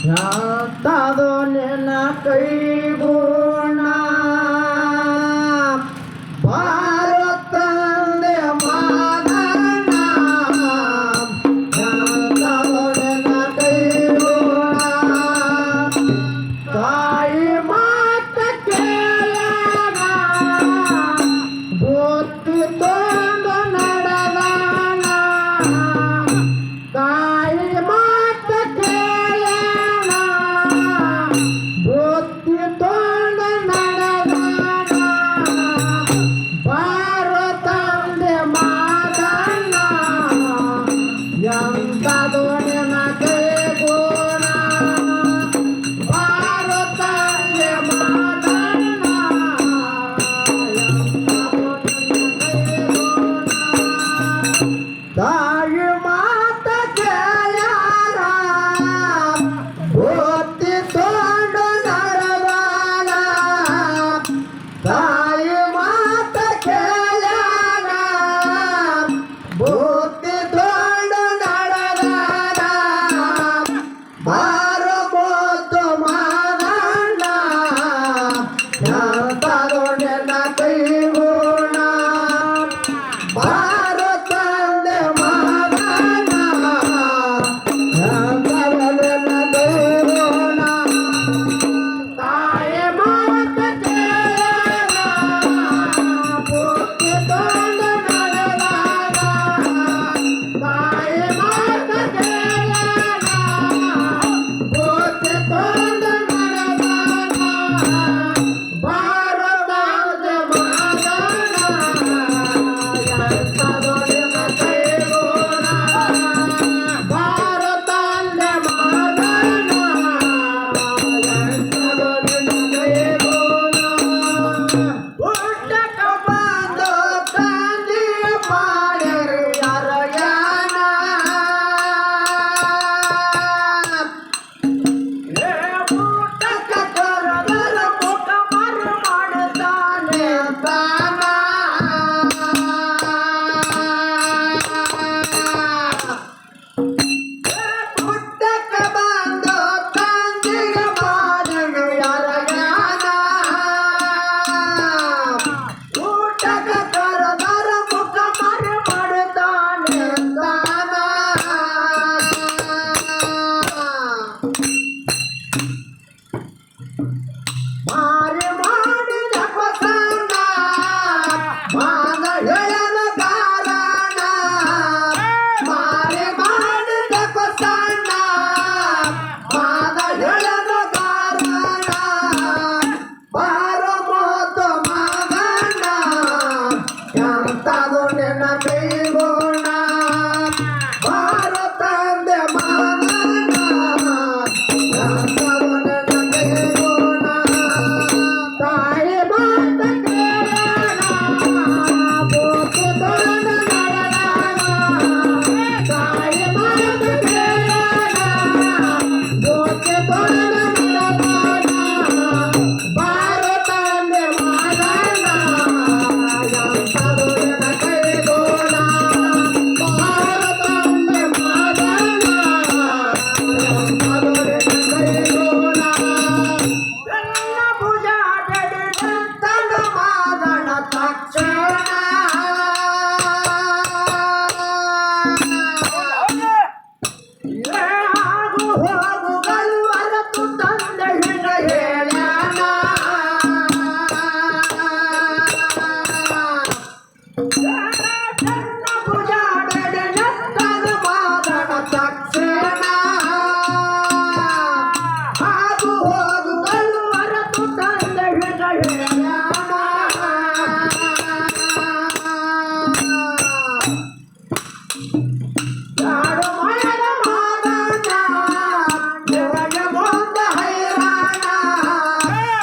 ಯಾತದೋ ನಿನ್ನ ಕೈಗುಣ ಭಾರತಂದೆ ಮಾನನ ಯಾತದೋ ನಿನ್ನ ಕೈಗುಣ ತಾಯಿ ಮಾತ ಕೇಳನ ಬುದ್ಧಿ ತೊಂದು ನಡೆದಾನ ತಾಯಿ ಮಾತ ಕೇಳನ ಬುದ್ಧಿ ತೊಂದು ನಡೆದಾನ ಭಾರತಂದೆ ಮಾದಣ್ಣ ಎಂತದೋ ನಿನ್ನ ಕೈಗುಣ ಭಾರತಂದೆ ಮಾದಣ್ಣ ಎಂತದೋ ನಿನ್ನ ಕೈಗುಣ ತಾಯಿ ಮಾತ ಕೇಳ್ಯಾರ ಬುದ್ಧಿ ತೊಂದು ನಡೆದಾನ ತಾಯಿ ಮಾತ ಕೇಳ್ಯಾರ ಬುದ್ಧಿ ತೊಂದು ನಡೆದಾನ ಬಾರಬಹುದು ಮಾನಣ್ಣ ಎಂತದೋ ನಿನ್ನ ಕೈಗುಣ ಭಾರತಂದೆ ಮಾನನ ಎಂತದೋ ನಿನ್ನ ಕೈಗುಣ ತಾಯಿ ಮಾತ ಕೇಳನ ಬುದ್ಧಿ ತೊಂದು ನಡೆದಾನ ತಾಯಿ ಮಾತ ಕೇಳನ ಬುದ್ಧಿ ತೊಂದು ನಡೆದಾನ ಭಾರತಂದೆ ಮಾನನ ಎಂತದೋ ನಿನ್ನ ಕೈಗುಣ ಭಾರತಂದೆ ಮಾನನ ಎಂತದೋ ನಿನ್ನ ಕೈಗುಣ ಊಟಕ ಬಂದು ತಂದಿ ಮಾಡಿರು ಯಾರಯಾನ ಊಟಕ ಕರೆದರ ಮುಖ ಮರು ಮಾಡುತ್ತಾನೆ ತಾನ ಊಟಕ ಬಂದು ತಂದಿಗೆ ಮಾಡಿರು ಯಾರಯಾನ ಊಟಕ ಕರೆದರ ಮುಖ ಮರು ಮಾಡುತ್ತಾನೆ ತಾನ ಮಾರಿ ಮಾಡಿದ ಕೊಸಣ್ಣ ಮಾನ ಹೇಳಲು ಕಾರಣ ಮಾರಿ ಮಾಡಿದ ಕೊಸಣ್ಣ ಮಾನ ಹೇಳಲು ಕಾರಣ ಬಾರಬಹುದು ಮಾನಣ್ಣ ಎಂತದೋ ನಿನ್ನ ಕೈಗುಣ ಭಾರತಂದೆ ಮಾನಣ್ಣ ಎಂತದೋ ನಿನ್ನ ಕೈಗುಣ ತಾಯಿ ಮಾತ ಕೇಳನ ಬುದ್ಧಿ ತೊಂದು ನಡೆದಾನ ತಾಯಿ ಮಾತ ಕೇಳನ ಬುದ್ಧಿ ತೊಂದು ನಡೆದಾನ ಭಾರತಂದೆ ಮಾನನ ಎಂತದೋ ನಿನ್ನ ಕೈಗುಣ ಭಾರತಂದೆ ಮಾನನ ಎಂತದೋ ನಿನ್ನ ಕೈಗುಣ ಎಲ್ಲ ಭುಜಾಗಡಿ ನಿಂತನ ಮಾದಣ ತಕ್ಷಣ ಆಗು ಹೋಗುಗಳು ಅರತು ತಂದೆ ಹಿಡ ಹೇಳ್ಯಾನ ಸಣ್ಣ ಭುಜಾಗಡಿ ನಿಂತನ ಮಾದಣ ತಕ್ಷಣ ಆಗು ಹೋಗುಗಳು ಅರತು ತಂದೆ ಹಿಡ ಹೇಳ್ಯಾನ ಯಾರು ಮಯದ ಮಾದಣ್ಣ ನಿನಗೆ ಮುಂದೆ ಹೈರಾಣ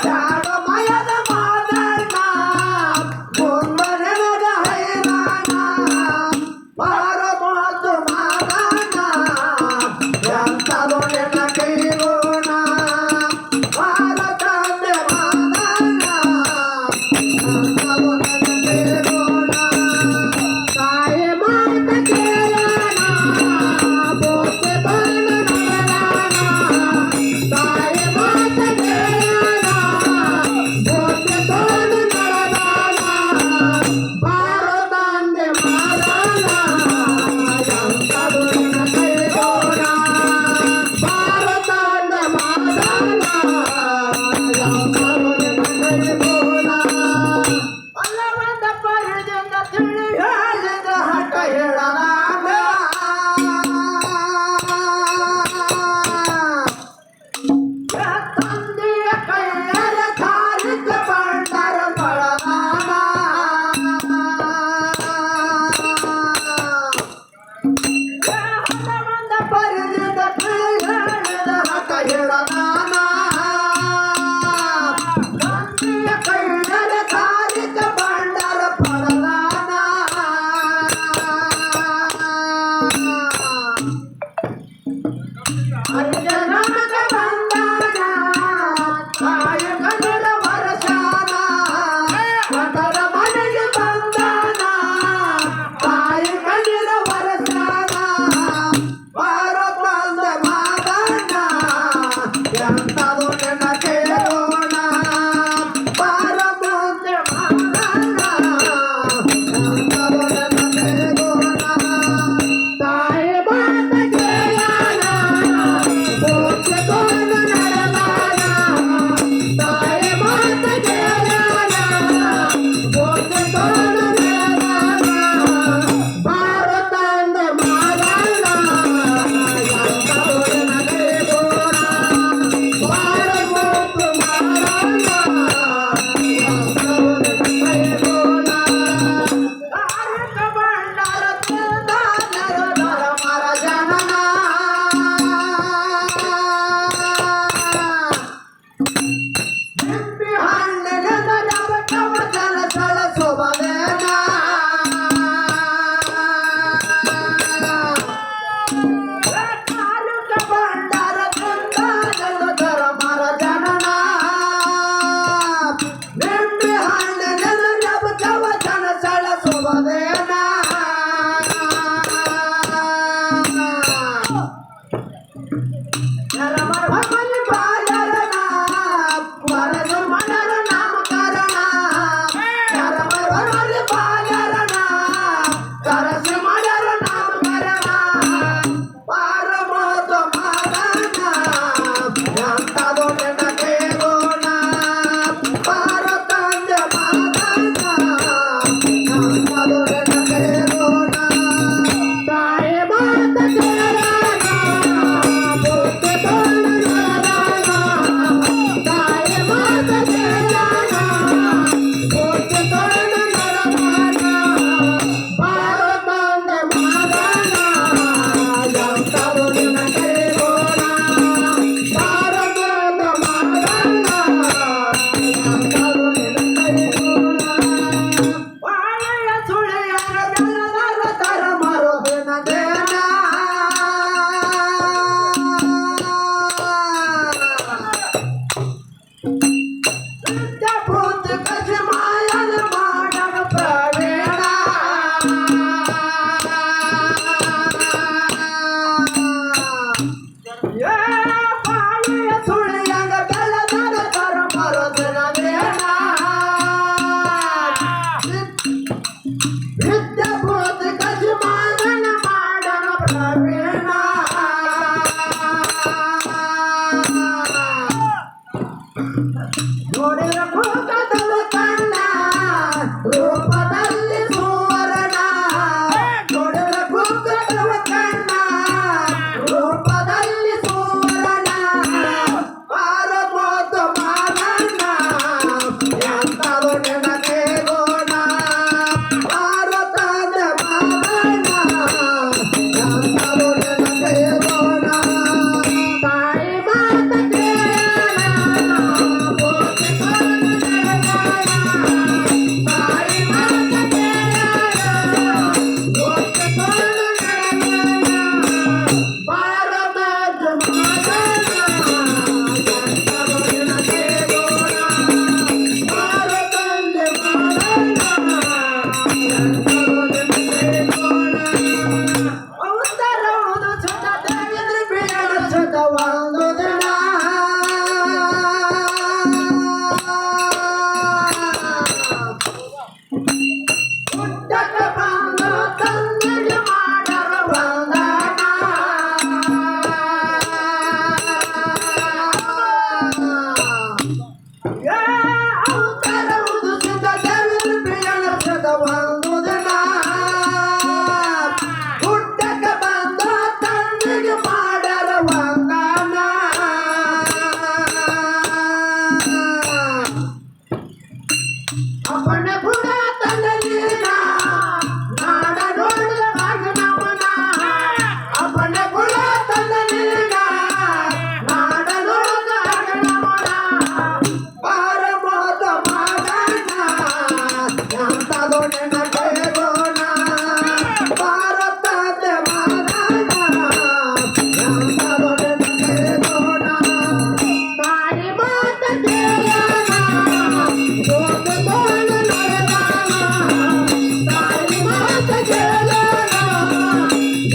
ಯಾರು ಮಯದ ಮಾದಣ್ಣ ಮುಂದೆ ನಿನಗೆ ಹೈರಾಣ ಬಾರಬಹುದು ಮಾದಣ್ಣ ಎಂತದೋ ನಿನ್ನ ಕೈಗುಣ ಭಾರತಂದೆ ಮಾದಣ್ಣ ಎಂತದೋ ನಿನ್ನ ಕೈಗುಣ ತಾಯಿ ಮಾತ ಕೇಳನ अंजनाचा बंधारा काय कन्नड वर्षाला मकर मನೆಗೆ ಬಂದಾನ काय कन्नड वर्षाला ಬಾರೋ ಬಂದ ಮಾದಣ್ಣ ಎಂತದು ನನ್ನ ಕೇಳೋಣ ಬಾರೋ ಬಂದ ಮಾದಣ್ಣ ಎಂತದು ನನ್ನ ಕೇಳೋಣ ತಾಯಿ ಮಾತ ಕೇಳೋಣ ಮೋಕ್ಷ ತೋರಣ ನಡೆದಾನ ತಾಯಿ ಮಾತ ಕೇಳೋಣ ಮೋಕ್ಷ ತೋರಣ ನಡೆದಾನ ಬಾರೋ ತಂದ ಮಾದಣ್ಣ ಎಂತದು ನನ್ನ ಕೇಳೋಣ ಬಾರೋ ಬಂದ ಮಾದಣ್ಣ ಎಂತದು ನನ್ನ ಕೇಳೋಣ ತಾರಕ ಬಂಡಾರ ತಿಂದಾನರು ಧರ್ಮರ ಜನನ ನಿಂಬೆ ಹಣ್ಣಿನ ಜಪಕವ ಜಲಸಳ ಶೋಭವೇನ ತಾರಕ ಬಂಡಾರ ತಿಂದಾನರು ಧರ್ಮರ ಜನನ ನಿಂಬೆ ಹಣ್ಣಿನ ಜಪಕವ ಜಲಸಳ ಶೋಭವೇನ ನರಮರ್ಮನಿ ಬಾಯರನ ವರದು ಮನರ ನಾಮಕರಣ ನರಮರ್ಮನಿ ಬಾಯರನ ಕರಸಿ ಮನರ ನಾಮಕರಣ ಪಾರಮೋತ ಮಾದಣ್ಣ ಎಂತದು ನನ್ನ ಕೇಳೋಣ ಪಾರ ತಂದೆ ಮಾದಣ್ಣ ಎಂತದು ನನ್ನ ಕೇಳೋಣ ತಾಯಿ ಮಾತ ಕೇಳೋಣ ಬುದ್ಧಿ ತೋರಣ ನಡೆದಾನ ತಾಯಿ ಮಾತ ಕೇಳೋಣ ಬುದ್ಧಿ ತೋರಣ ನಡೆದಾನ ಬಾರೋ ತಂದೆ ಮಾದಣ್ಣ ಎಂತದು ನಿನ್ನ ಕೇಳೋಣ ಬಾರೋ ತಂದೆ ಮಾದಣ್ಣ ಎಂತದು ನಿನ್ನ ಕೇಳೋಣ ಬಾಳೆಯ ಸುಳಿಯರ ಬೆಲ್ಲದರ ತರ ಮರುದಿನ ದೇನ ವಿದ್ಯಾಭೂತ ಕಸಿ ಮಾಯನ ಮಾಡನ ಪ್ರವೀಣ ಏ ಬಾಳೆಯ ಸುಳಿಯರ ಬೆಲ್ಲದರ ತರ ಮರುದಿನ ದೇನ ವಿದ್ಯಾಭೂತ ಕಸಿ ಮಾಯನ ಮಾಡನ ಪ್ರವೀಣ ನೋಡಿರ ಭೂತದ ಕಣ್ಣ ರೂಪದಲ್ಲಿ ಸುವರ್ಣ ನೋಡಿರ ಭೂತದ ಕಣ್ಣ ರೂಪದಲ್ಲಿ ಸುವರ್ಣ ಪಾರಮೋತ ಮಾದಣ್ಣ ಎಂತದು ನಿನ್ನ ಕೇಳೋಣ ಪಾರ ತಂದೆ ಮಾದಣ್ಣ ಎಂತದು ನಿನ್ನ ಕೇಳೋಣ ತಾಯಿ ಮಾತ ಕೇಳೋಣ ಬುದ್ಧಿ ತೋರಣ ನಡೆದಾನ ತಾಯಿ ಮಾತ ಕೇಳೋಣ ಬುದ್ಧಿ ತೋರಣ ನಡೆದಾನ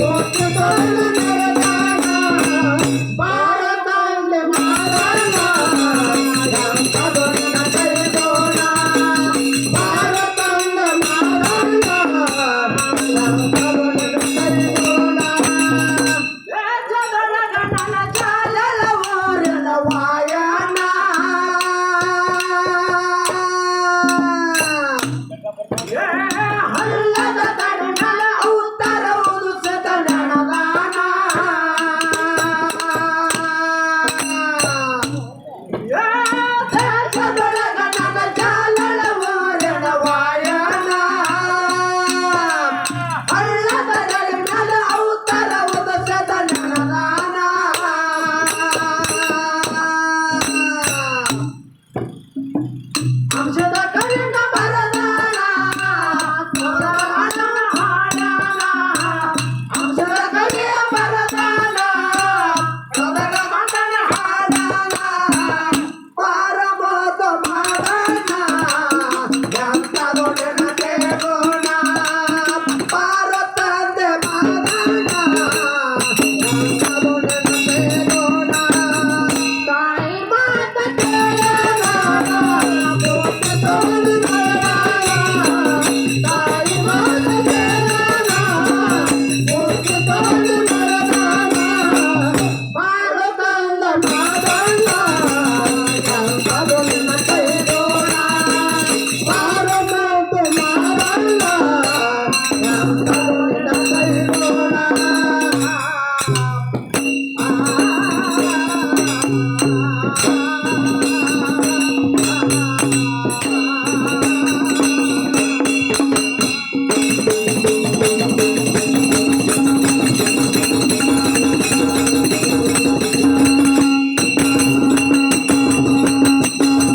ಹೋಗಿ ತೊಳೆದನೆ